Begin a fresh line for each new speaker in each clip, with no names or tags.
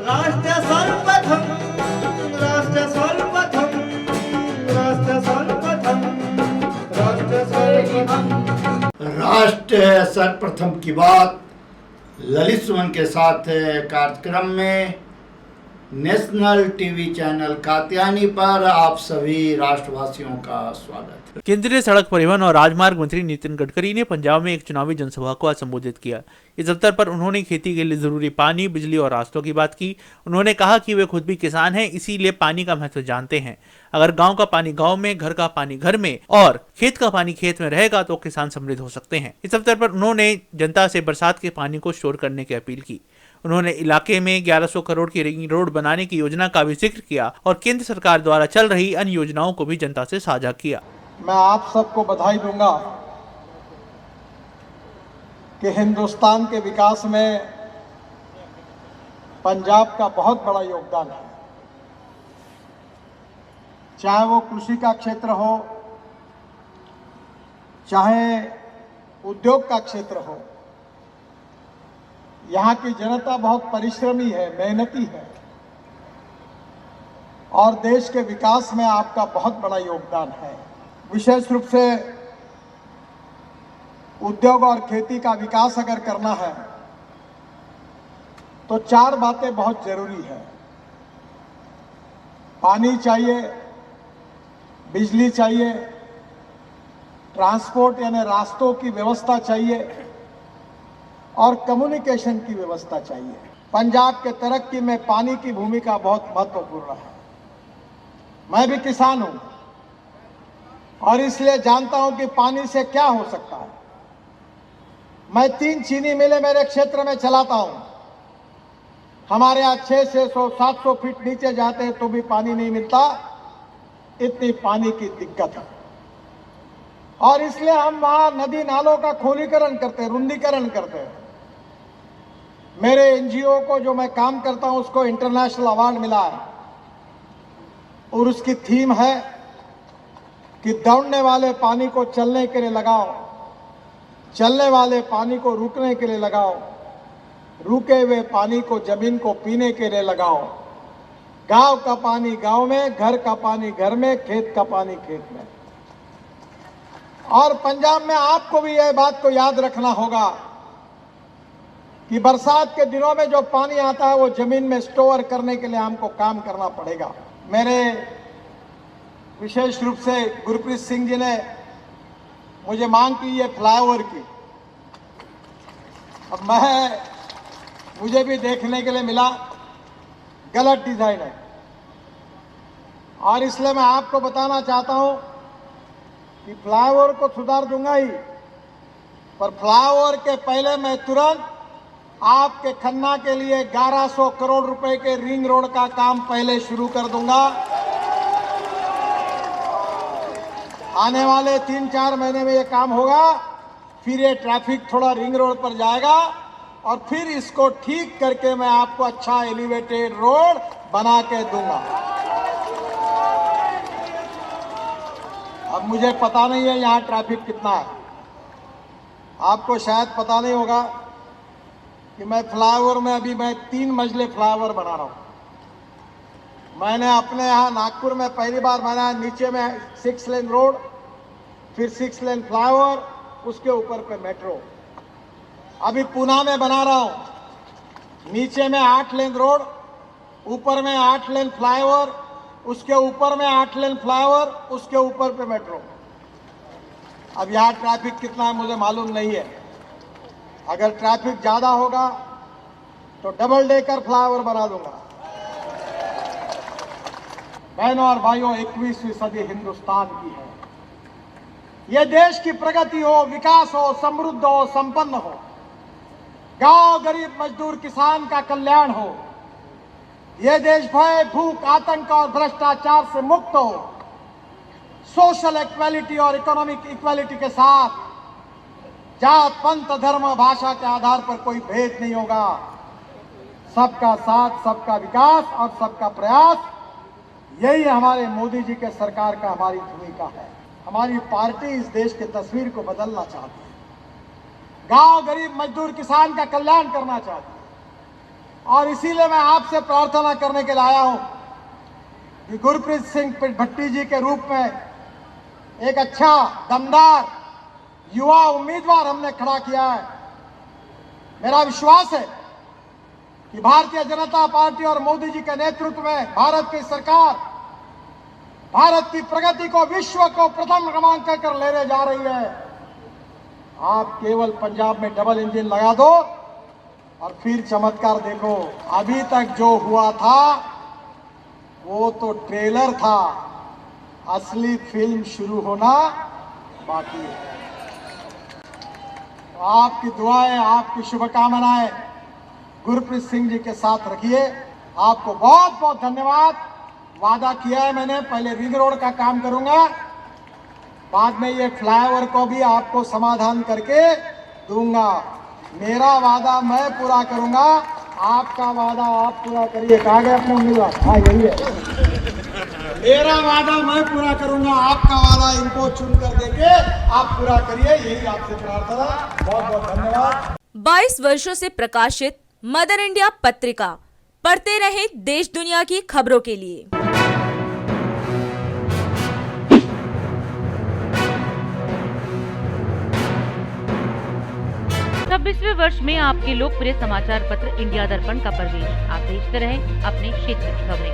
राष्ट्र सर्वप्रथम, राष्ट्र सर्वप्रथम, राष्ट्र सर्वप्रथम, राष्ट्र सर्वप्रथम।
राष्ट्र सर्वप्रथम की बात ललित सुमन के साथ कार्यक्रम में नेशनल टीवी चैनल कात्यायनी पर आप सभी राष्ट्रवासियों का स्वागत है।
केंद्रीय सड़क परिवहन और राजमार्ग मंत्री नितिन गडकरी ने पंजाब में एक चुनावी जनसभा को संबोधित किया। इस अवसर पर उन्होंने खेती के लिए जरूरी पानी, बिजली और रास्तों की बात की। उन्होंने कहा कि वे खुद भी किसान हैं, इसीलिए पानी का महत्व जानते हैं। अगर गांव का पानी गांव में, घर का पानी घर में और खेत का पानी खेत में रहेगा तो किसान समृद्ध हो सकते हैं। इस अवसर पर उन्होंने जनता से बरसात के पानी को स्टोर करने की अपील की। उन्होंने इलाके में 1100 करोड़ की रिंग रोड बनाने की योजना का भी जिक्र किया और केंद्र सरकार द्वारा चल रही अन्य योजनाओं को भी जनता से साझा किया।
मैं आप सबको बधाई दूंगा कि हिंदुस्तान के विकास में पंजाब का बहुत बड़ा योगदान है। चाहे वो कृषि का क्षेत्र हो, चाहे उद्योग का क्षेत्र हो, यहाँ की जनता बहुत परिश्रमी है, मेहनती है और देश के विकास में आपका बहुत बड़ा योगदान है। विशेष रूप से उद्योग और खेती का विकास अगर करना है तो चार बातें बहुत जरूरी है। पानी चाहिए, बिजली चाहिए, ट्रांसपोर्ट यानी रास्तों की व्यवस्था चाहिए और कम्युनिकेशन की व्यवस्था चाहिए। पंजाब के तरक्की में पानी की भूमिका बहुत महत्वपूर्ण है। मैं भी किसान हूं और इसलिए जानता हूं कि पानी से क्या हो सकता है। मैं 3 चीनी मिलें मेरे क्षेत्र में चलाता हूं। हमारे यहाँ 600-700 फीट नीचे जाते हैं तो भी पानी नहीं मिलता, इतनी पानी की दिक्कत है। और इसलिए हम वहां नदी नालों का खोलीकरण करते हैं, रुंदीकरण करते हैं। मेरे एनजीओ को जो मैं काम करता हूं उसको इंटरनेशनल अवार्ड मिला है और उसकी थीम है कि दौड़ने वाले पानी को चलने के लिए लगाओ, चलने वाले पानी को रुकने के लिए लगाओ, रुके हुए पानी को जमीन को पीने के लिए लगाओ। गांव का पानी गांव में, घर का पानी घर में, खेत का पानी खेत में। और पंजाब में आपको भी यह बात को याद रखना होगा कि बरसात के दिनों में जो पानी आता है वो जमीन में स्टोर करने के लिए हमको काम करना पड़ेगा। मेरे विशेष रूप से गुरप्रीत सिंह जी ने मुझे मांग की है फ्लाईओवर की। अब मुझे भी देखने के लिए मिला गलत डिजाइन है और इसलिए मैं आपको बताना चाहता हूं कि फ्लाईओवर को सुधार दूंगा ही, पर फ्लाईओवर के पहले मैं तुरंत आपके खन्ना के लिए 1100 करोड़ रुपए के रिंग रोड का काम पहले शुरू कर दूंगा। आने वाले 3-4 महीने में ये काम होगा, फिर ये ट्रैफिक थोड़ा रिंग रोड पर जाएगा और फिर इसको ठीक करके मैं आपको अच्छा एलिवेटेड रोड बना के दूंगा। अब मुझे पता नहीं है यहाँ ट्रैफिक कितना है, आपको शायद पता नहीं होगा कि मैं फ्लाईओवर में अभी 3 मंजिले फ्लाईओवर बना रहा हूँ। मैंने अपने यहाँ नागपुर में पहली बार बनाया, नीचे में 6 लेन रोड, फिर 6 लेन फ्लाईओवर, उसके ऊपर पे मेट्रो। अभी पुणे में बना रहा हूँ, नीचे में 8 लेन रोड, ऊपर में 8 लेन फ्लाईओवर, उसके ऊपर में 8 लेन फ्लाईओवर, उसके ऊपर पे मेट्रो। अब यहाँ ट्रैफिक कितना है मुझे मालूम नहीं है। अगर ट्रैफिक ज्यादा होगा तो डबल डेकर फ्लाईओवर बना दूंगा। बहनों और भाइयों, 21वीं सदी हिंदुस्तान की है। यह देश की प्रगति हो, विकास हो, समृद्ध हो, संपन्न हो, गांव गरीब मजदूर किसान का कल्याण हो, यह देश भय भूख आतंक और भ्रष्टाचार से मुक्त हो, सोशल इक्वालिटी और इकोनॉमिक इक्वालिटी के साथ जात पंथ धर्म भाषा के आधार पर कोई भेद नहीं होगा। सबका साथ, सबका विकास और सबका प्रयास, यही हमारे मोदी जी के सरकार का हमारी भूमिका है। हमारी पार्टी इस देश की तस्वीर को बदलना चाहती है, गांव गरीब मजदूर किसान का कल्याण करना चाहती है। और इसीलिए मैं आपसे प्रार्थना करने के लिए आया हूं कि गुरप्रीत सिंह भट्टी जी के रूप में एक अच्छा दमदार युवा उम्मीदवार हमने खड़ा किया है। मेरा विश्वास है कि भारतीय जनता पार्टी और मोदी जी के नेतृत्व में भारत की सरकार भारत की प्रगति को, विश्व को प्रथम क्रमांक कर लेने जा रही है। आप केवल पंजाब में डबल इंजन लगा दो और फिर चमत्कार देखो। अभी तक जो हुआ था वो तो ट्रेलर था, असली फिल्म शुरू होना बाकी है। तो आपकी दुआएं, आपकी शुभकामनाएं गुरप्रीत सिंह जी के साथ रखिए। आपको बहुत बहुत धन्यवाद। वादा किया है मैंने, पहले रिंग रोड का काम करूंगा, बाद में ये फ्लाईओवर को भी आपको समाधान करके दूंगा। मेरा वादा मैं पूरा करूंगा, आपका वादा आप पूरा करिए। कहा गया अपने उम्मीदवार? हाँ, यही है। मेरा वादा मैं पूरा करूंगा, आपका वादा इनको चुन कर देके आप पूरा करिए, यही आपसे प्रार्थना। बहुत बहुत धन्यवाद।
22 वर्षों से प्रकाशित मदर इंडिया पत्रिका, पढ़ते रहे देश दुनिया की खबरों के लिए।
26वें वर्ष में आपके लोकप्रिय समाचार पत्र इंडिया दर्पण का प्रवेश। आप देखते रहे अपने क्षेत्र की खबरें।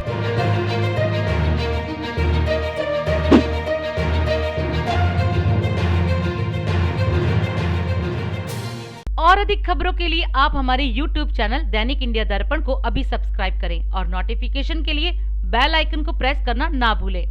और अधिक खबरों के लिए आप हमारे YouTube चैनल दैनिक इंडिया दर्पण को अभी सब्सक्राइब करें और नोटिफिकेशन के लिए बेल आइकन को प्रेस करना ना भूलें।